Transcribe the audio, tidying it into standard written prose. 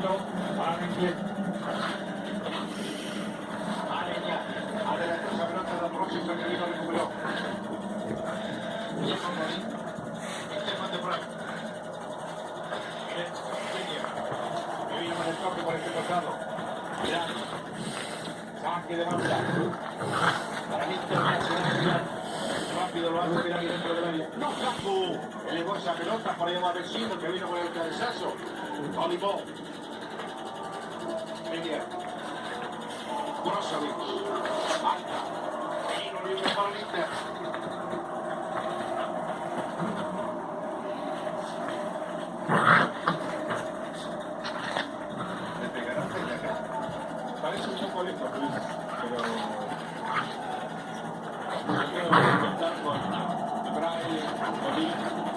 centro para Menglet. Arena, adelantó esa pelota de próximo que vino recuperó. Diego Morín, Esteban de Frank. Que vino con el toque por este costado. Mirando. Saque de banda. Para el Internacional. Rápido lo hace Pirani dentro del área. ¡No, Capu! Elevó esa pelota para llevar al vecino que vino con el cabezazo. Voleibol. Media. Brozovic. Alta. Tiro libre para el Inter. ¿Le pegarán desde acá? Parece un poco lejos, Luis, pero... Yo creo que intentar con Brian, Molina.